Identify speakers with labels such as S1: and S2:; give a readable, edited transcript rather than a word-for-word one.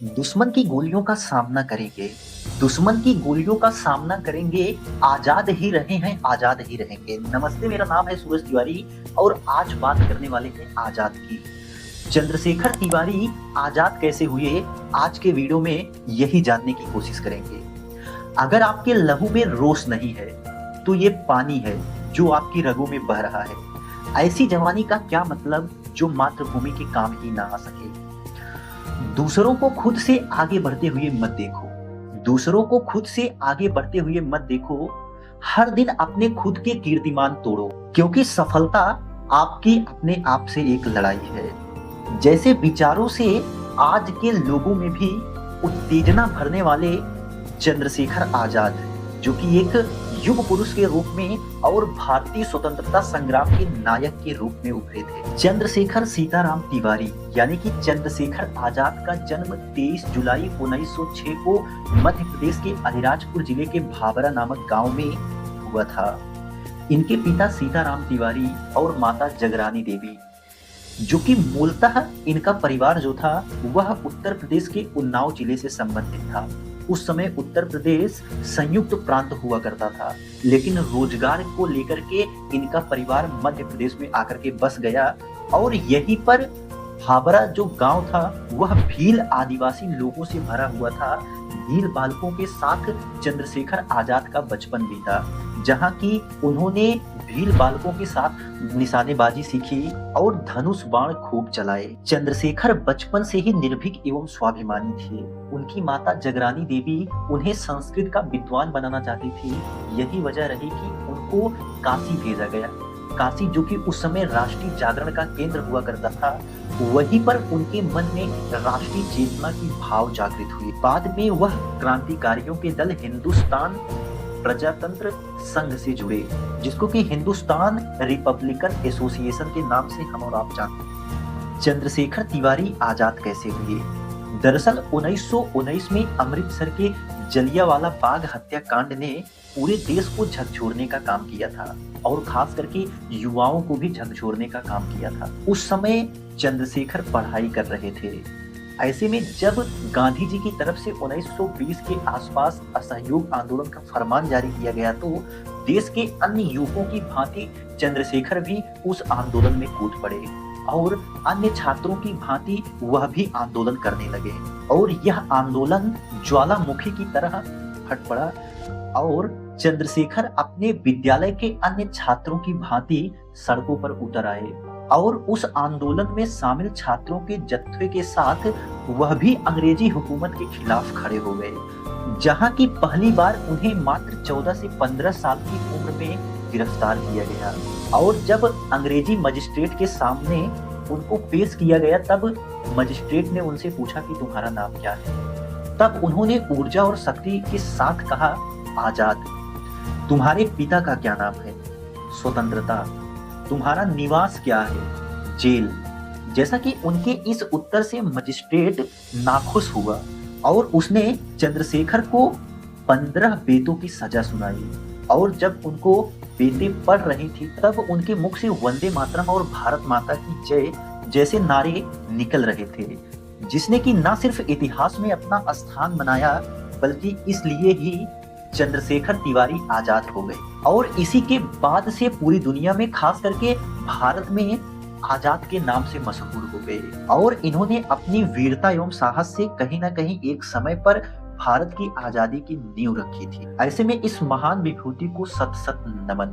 S1: दुश्मन की गोलियों का सामना करेंगे, दुश्मन की गोलियों का सामना करेंगे, आजाद ही रहे हैं, आजाद ही रहेंगे। नमस्ते, मेरा नाम है सूरज तिवारी और आज बात करने वाले हैं आजाद की। चंद्रशेखर तिवारी आजाद कैसे हुए, आज के वीडियो में यही जानने की कोशिश करेंगे। अगर आपके लहू में रोष नहीं है, तो ये पानी है जो आपकी रगों में बह रहा है। ऐसी जवानी का क्या मतलब जो मातृभूमि के काम ही ना आ सके। दूसरों को खुद से आगे बढ़ते हुए मत देखो, दूसरों को खुद से आगे बढ़ते हुए मत देखो। हर दिन अपने खुद के कीर्तिमान तोड़ो, क्योंकि सफलता आपकी अपने आप से एक लड़ाई है। जैसे विचारों से आज के लोगों में भी उत्तेजना भरने वाले चंद्रशेखर आजाद, जो कि एक युग पुरुष के रूप में और भारतीय स्वतंत्रता संग्राम के नायक के रूप में उभरे थे। चंद्रशेखर सीताराम तिवारी यानी कि चंद्रशेखर आजाद का जन्म 23 जुलाई 1906 को मध्य प्रदेश के अलीराजपुर जिले के भाबरा नामक गांव में हुआ था। इनके पिता सीताराम तिवारी और माता जगरानी देवी, जो कि मूलतः इनका परिवार जो था वह उत्तर प्रदेश के उन्नाव जिले से संबंधित था। उस समय उत्तर प्रदेश संयुक्त प्रांत हुआ करता था, लेकिन रोजगार को लेकर के इनका परिवार मध्य प्रदेश में आकर के बस गया और यहीं पर भाबरा जो गांव था वह भील आदिवासी लोगों से भरा हुआ था। भील बालकों के साथ चंद्रशेखर आजाद का बचपन बीता, जहां की उन्होंने भील बालकों के साथ निशानेबाजी सीखी और धनुष बाण खूब चलाए। चंद्रशेखर बचपन से ही निर्भीक एवं स्वाभिमानी थे। उनकी माता जगरानी देवी उन्हें संस्कृत का विद्वान बनाना चाहती थी। यही वजह रही कि उनको काशी भेजा गया। काशी, जो कि उस समय राष्ट्रीय जागरण का केंद्र हुआ करता था, वहीं पर उनके मन में राष्ट्रीय चेतना की भाव जागृत हुई। बाद में वह क्रांतिकारियों के दल हिंदुस्तान प्रजातंत्र संघ से जुड़े, जिसको कि हिंदुस्तान रिपब्लिकन एसोसिएशन के नाम से हम और आप जानते हैं। चंद्रशेखर तिवारी आजाद कैसे हुए? दरअसल 1919 में अमृतसर के जलियांवाला बाग हत्याकांड ने पूरे देश को झकझोरने का काम किया था और खास करके युवाओं को भी झकझोरने का काम किया था। उस समय चंद्रशेखर पढ़ाई कर रहे थे। ऐसे में जब गांधी जी की तरफ से 1920 के आसपास असहयोग आंदोलन का फरमान जारी किया गया, तो देश के अन्य युवकों की भांति चंद्रशेखर भी उस आंदोलन में कूद पड़े और अन्य छात्रों की भांति वह भी आंदोलन करने लगे और यह आंदोलन ज्वालामुखी की तरह फट पड़ा और चंद्रशेखर अपने विद्यालय के अन्य छात्रों की भांति सड़कों पर उतर आए और उस आंदोलन में शामिल छात्रों के जत्थे के साथ वह भी अंग्रेजी हुकूमत के खिलाफ खड़े हो गए, जहां की पहली बार उन्हें मात्र 14 से 15 साल की उम्र में गिरफ्तार किया गया और जब अंग्रेजी मजिस्ट्रेट के सामने उनको पेश किया गया, तब मजिस्ट्रेट ने उनसे पूछा कि तुम्हारा नाम क्या है। तब उन्होंने ऊर्जा और शक्ति के साथ कहा, आजाद। तुम्हारे पिता का क्या नाम है? स्वतंत्रता। तुम्हारा निवास क्या है? जेल। जैसा कि उनके इस उत्तर से मजिस्ट्रेट नाखुश हुआ और उसने चंद्रशेखर को 15 बेतों की सजा सुनाई और जब उनको बेतें पढ़ रही थी, तब उनके मुख से वंदे मातरम और भारत माता की जय जैसे नारे निकल रहे थे, जिसने कि न सिर्फ इतिहास में अपना स्थान बनाया, बल्कि इसलिए ही चंद्रशेखर तिवारी आजाद हो गए और इसी के बाद से पूरी दुनिया में, खास करके भारत में, आजाद के नाम से मशहूर हो गए और इन्होंने अपनी वीरता एवं साहस से कहीं ना कहीं एक समय पर भारत की आजादी की नींव रखी थी। ऐसे में इस महान विभूति को सत सत नमन।